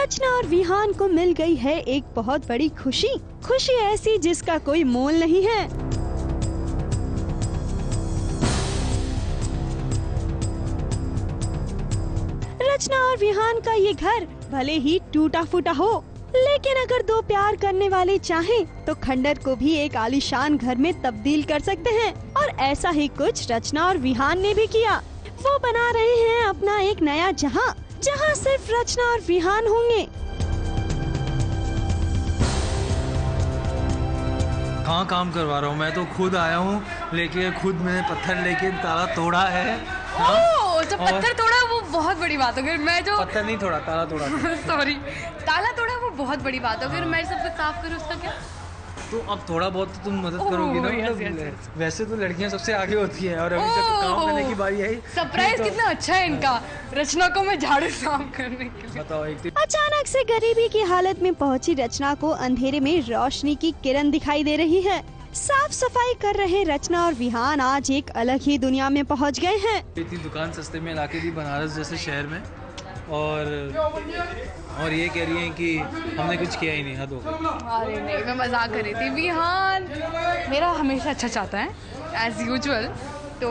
रचना और विहान को मिल गई है एक बहुत बड़ी खुशी, खुशी ऐसी जिसका कोई मोल नहीं है। रचना और विहान का ये घर भले ही टूटा फूटा हो, लेकिन अगर दो प्यार करने वाले चाहें तो खंडर को भी एक आलीशान घर में तब्दील कर सकते हैं। और ऐसा ही कुछ रचना और विहान ने भी किया। वो बना रहे हैं अपना एक नया जहां, जहां सिर्फ रचना और विहान होंगे। कहाँ काम करवा रहा हूँ, मैं तो खुद आया हूँ लेके, खुद मैंने पत्थर लेके ताला तोड़ा है। ओह, जब पत्थर तोड़ा वो बहुत बड़ी बात हो गई। मैं जो पत्थर नहीं तोड़ा, ताला तोड़ा। सॉरी, ताला तोड़ा वो बहुत बड़ी बात हो। फिर मैं सब कुछ साफ करूँ, उसका क्या? तो अब थोड़ा बहुत तो तुम मदद करोगी ना। मतलब वैसे तो लड़कियां सबसे आगे होती हैं और अभी जब काम करने की बारी आई। सरप्राइज कितना अच्छा है इनका, रचना को मैं झाड़ू साफ करने के लिए। बताओ अचानक से गरीबी की हालत में पहुंची रचना को अंधेरे में रोशनी की किरण दिखाई दे रही है। साफ सफाई कर रहे रचना और विहान आज एक अलग ही दुनिया में पहुंच गए हैं। इतनी दुकान सस्ते में लाके दी बनारस जैसे शहर में, और ये कह रही हैं कि हमने कुछ किया ही नहीं, हद हो गई। अरे नहीं, मैं मजाक कर रही थी। विहान मेरा हमेशा अच्छा चाहता है एज यूजुअल। तो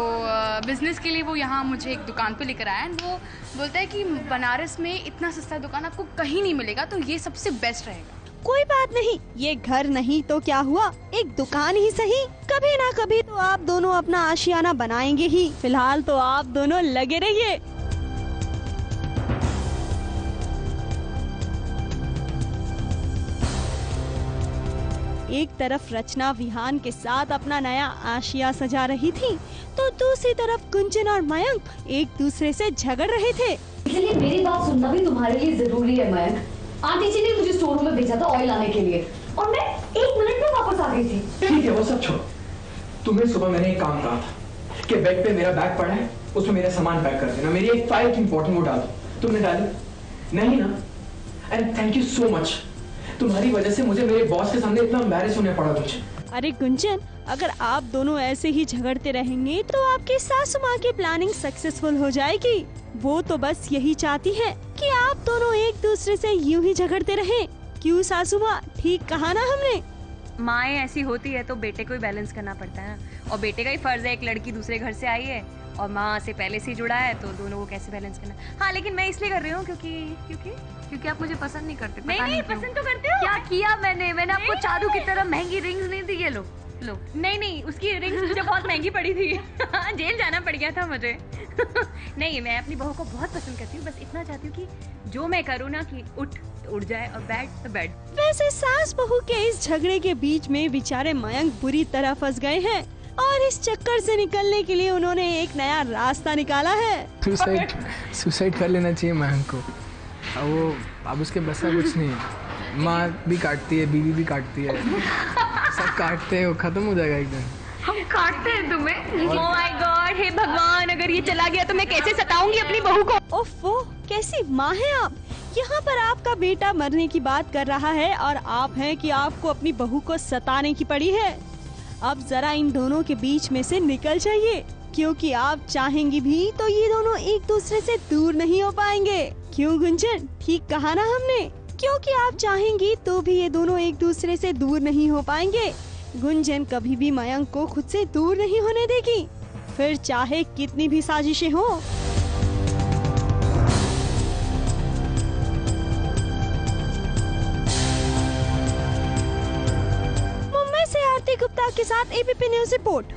बिजनेस के लिए वो यहाँ मुझे एक दुकान पे लेकर आया एंड वो बोलता है कि बनारस में इतना सस्ता दुकान आपको कहीं नहीं मिलेगा, तो ये सबसे बेस्ट रहेगा। कोई बात नहीं, ये घर नहीं तो क्या हुआ, एक दुकान ही सही। कभी ना कभी तो आप दोनों अपना आशियाना बनाएंगे ही। फिलहाल तो आप दोनों लगे रहिए। एक तरफ रचना विहान के साथ अपना नया आशिया सजा रही थी, तो दूसरी तरफ गुंजन और मयंक एक दूसरे से झगड़ रहे थे। इसलिए मेरी बात सुनना भी तुम्हारे लिए जरूरी है मयंक। आंटी जी ने मुझे स्टोर रूम में भेजा था ऑयल लाने के लिए और मैं 1 मिनट में वापस आ गई थी। ठीक है वो सब छोड़, तुम्हें सुबह मैंने एक काम कहा था कि बेड पे मेरा बैग पड़ा है, उसमें मेरा सामान पैक कर देना। मेरी एक फाइल इंपॉर्टेंट वो डाल दो। तुमने डाली नहीं ना? And thank you so much. तुम्हारी वजह से मुझे मेरे बॉस के सामने इतना एम्बैरेस होने पड़ा कुछ। अरे गुंजन, अगर आप दोनों ऐसे ही झगड़ते रहेंगे तो आपकी सासू माँ की प्लानिंग सक्सेसफुल हो जाएगी। वो तो बस यही चाहती है कि आप दोनों एक दूसरे से यूं ही झगड़ते रहें। क्यों सासू माँ, ठीक कहा ना हमने? माएँ ऐसी होती है तो बेटे को ही बैलेंस करना पड़ता है ना, और बेटे का ही फर्ज है। एक लड़की दूसरे घर से आई है और माँ से पहले से जुड़ा है, तो दोनों को कैसे बैलेंस करना। हाँ, लेकिन मैं इसलिए कर रही हूँ क्योंकि आप मुझे पसंद नहीं करते। नहीं, पसंद तो करते हो। क्या किया मैंने आपको चादू की तरह महंगी रिंग्स नहीं दी। ये लो। नहीं, उसकी रिंग्स मुझे बहुत महंगी पड़ी थी। जेल जाना पड़ गया था मुझे। नहीं, मैं अपनी बहू को बहुत पसंद करती हूँ। बस इतना चाहती हूँ कि जो मैं करूँ ना, कि उठ जाए और बैठ तो बैठ। वैसे सास बहू के इस झगड़े के बीच में बेचारे मयंक बुरी तरह फंस गए हैं और इस चक्कर से निकलने के लिए उन्होंने एक नया रास्ता निकाला है। सुसाइड कर लेना चाहिए मयंक को। अब उसके बस का कुछ नहीं है। माँ भी काटती है, बीवी भी काटती है, सब काटते हैं, वो खत्म हो जाएगा एक दिन। हम काटते हैं तुम्हें? ओह माय गॉड, हे भगवान, अगर ये चला गया तो मैं कैसे सताऊंगी अपनी बहू को। ओफो, कैसी माँ है आप। यहाँ पर आपका बेटा मरने की बात कर रहा है और आप हैं कि आपको अपनी बहू को सताने की पड़ी है। अब जरा इन दोनों के बीच में से निकल जाइए, क्योंकि आप चाहेंगी भी तो ये दोनों एक दूसरे से दूर नहीं हो पाएंगे। क्यों गुंजन, ठीक कहा ना हमने? क्योंकि आप चाहेंगी तो भी ये दोनों एक दूसरे से दूर नहीं हो पाएंगे। गुंजन कभी भी मयंक को खुद से दूर नहीं होने देगी, फिर चाहे कितनी भी साजिशें हो। मुंबई से आरती गुप्ता के साथ एबीपी न्यूज रिपोर्ट।